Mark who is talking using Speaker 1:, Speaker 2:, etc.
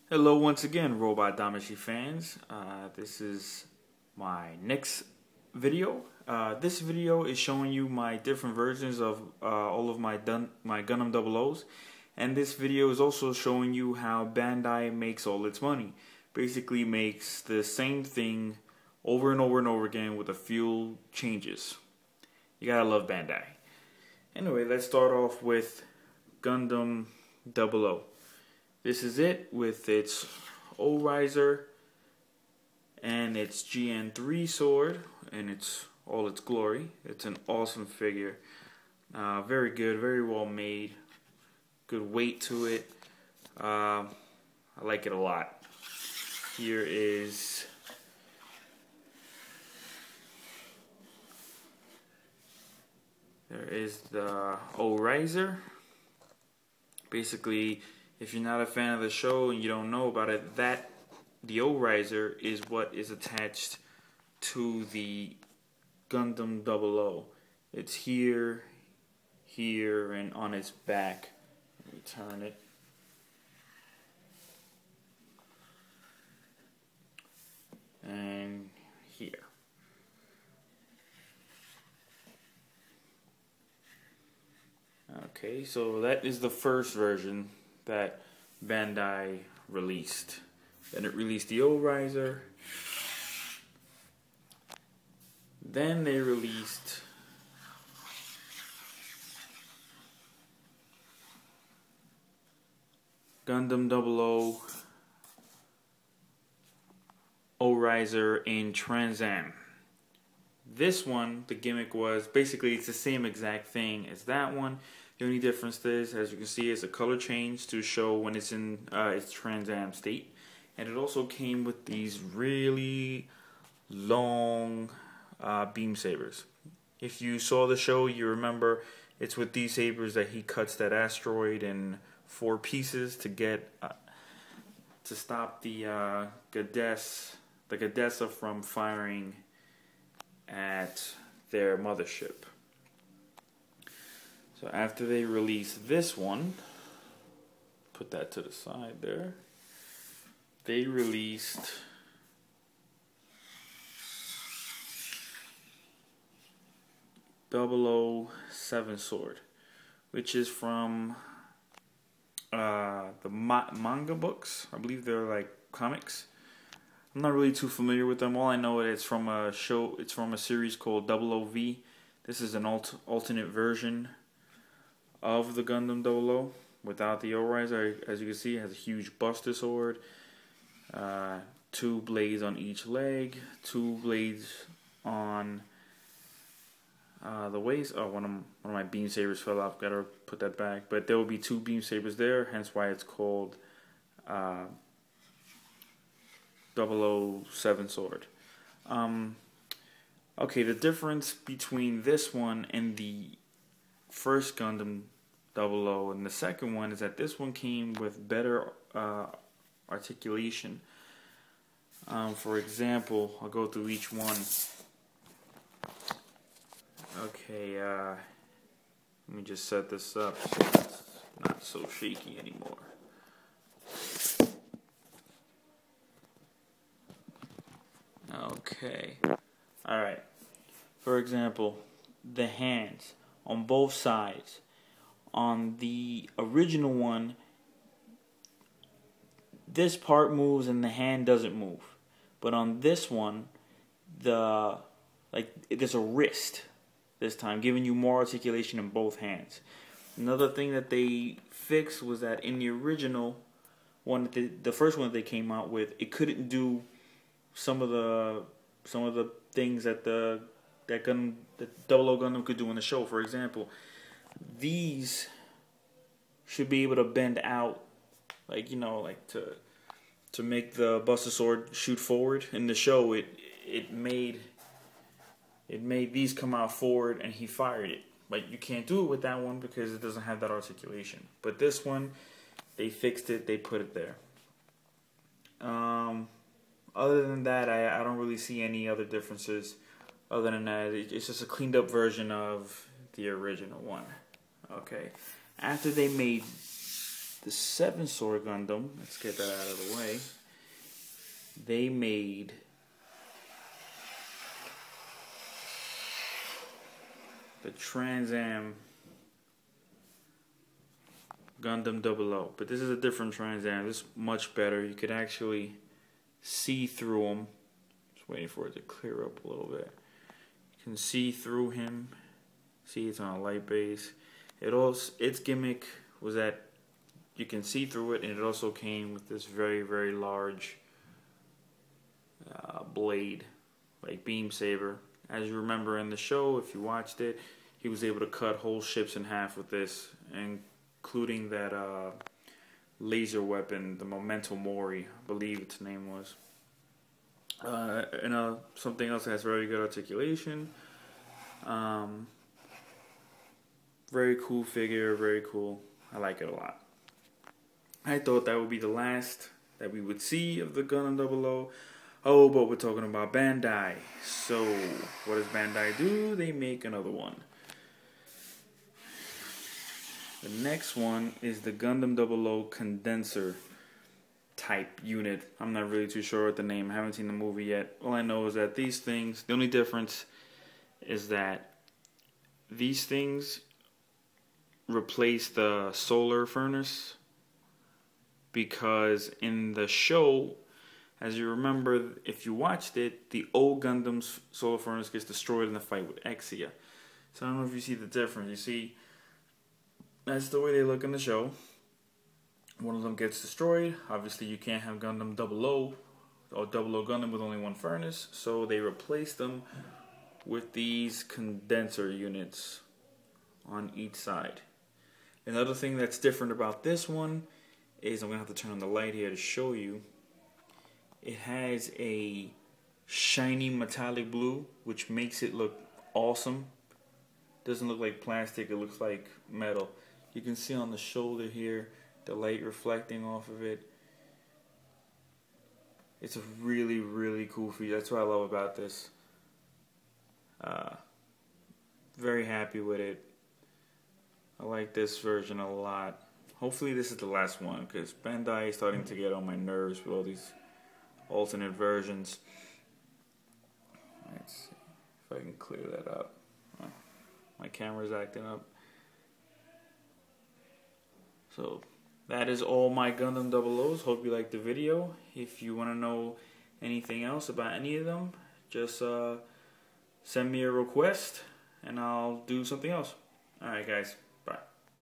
Speaker 1: Hello once again, Robot Damashii fans. This is my next video. This video is showing you my different versions of all of my Gundam 00s, and this video is also showing you how Bandai makes all its money. Basically makes the same thing over and over and over again with a few changes. You gotta love Bandai. Anyway, let's start off with Gundam 00. This is it with its O-Riser and its GN3 sword and all its glory. It's an awesome figure. Very good, very well made. Good weight to it. I like it a lot. Here is the O-Riser. Basically, if you're not a fan of the show and you don't know about it, the O-Riser is what is attached to the Gundam 00. It's here, here, and on its back. Let me turn it. And here. Okay, so that is the first version that Bandai released. Then it released the O-Riser. Then they released Gundam 00 O-Riser in Trans Am. This one, the gimmick was basically it's the same exact thing as that one. The only difference is, as you can see, is a color change to show when it's in its Trans Am state. And it also came with these really long beam sabers. If you saw the show, you remember it's with these sabers that he cuts that asteroid in 4 pieces to get to stop the Gadessa from firing at their mothership. So after they released this one, put that to the side there, they released .007 sword, which is from the manga books. I believe they're like comics. I'm not really too familiar with them. All I know is it's from a show. It's from a series called 00V. This is an alternate version of the Gundam 00 without the O-Riser. As you can see, it has a huge buster sword, 2 blades on each leg, 2 blades on the waist. Oh, one of my beam sabers fell off. Gotta put that back. But there will be 2 beam sabers there, hence why it's called 007 sword. Okay, the difference between this one and the first Gundam 00 and the second one is that this one came with better articulation. For example, I'll go through each one. Okay, let me just set this up so it's not so shaky anymore. Okay, alright. For example, the hands on both sides. On the original one, this part moves and the hand doesn't move. But on this one, there's a wrist this time, giving you more articulation in both hands. Another thing that they fixed was that in the original one, the first one that they came out with, it couldn't do some of the things that the 00 Gundam could do in the show. For example, these should be able to bend out, like, you know, like to make the Buster Sword shoot forward. In the show, it made these come out forward and he fired it. But you can't do it with that one because it doesn't have that articulation. But this one, they fixed it, they put it there. Other than that, I don't really see any other differences. Other than that, it's just a cleaned up version of the original one. Okay. After they made the 7 Sword Gundam. Let's get that out of the way. They made the Trans Am Gundam 00, but this is a different Trans Am. This is much better. You could actually see through him. Just waiting for it to clear up a little bit. You can see through him. See, it's on a light base. Its gimmick was that you can see through it, and it also came with this very, very large blade, like beam saber. As you remember in the show, if you watched it, he was able to cut whole ships in half with this, including that laser weapon, the Memento Mori, I believe its name was. And something else that has very good articulation. Very cool figure, very cool. I like it a lot. I thought that would be the last that we would see of the Gundam 00. Oh, but we're talking about Bandai. So, what does Bandai do? They make another one. The next one is the Gundam 00 condenser type unit. I'm not really too sure what the name. I haven't seen the movie yet. All I know is that these things, the only difference is that these things replace the solar furnace, because in the show, as you remember, if you watched it, the old Gundam's solar furnace gets destroyed in the fight with Exia. So I don't know if you see the difference. You see, that's the way they look in the show. One of them gets destroyed. Obviously, you can't have Gundam 00 or 00 Gundam with only one furnace, so they replace them with these condenser units on each side. Another thing that's different about this one is, I'm going to have to turn on the light here to show you. It has a shiny metallic blue, which makes it look awesome. Doesn't look like plastic, it looks like metal. You can see on the shoulder here, the light reflecting off of it. It's a really, really cool feature. That's what I love about this. Very happy with it. I like this version a lot. Hopefully this is the last one, because Bandai is starting to get on my nerves with all these alternate versions. Let's see if I can clear that up. Oh, my camera's acting up. So that is all my Gundam 00s. Hope you liked the video. If you want to know anything else about any of them, just send me a request and I'll do something else. Alright guys.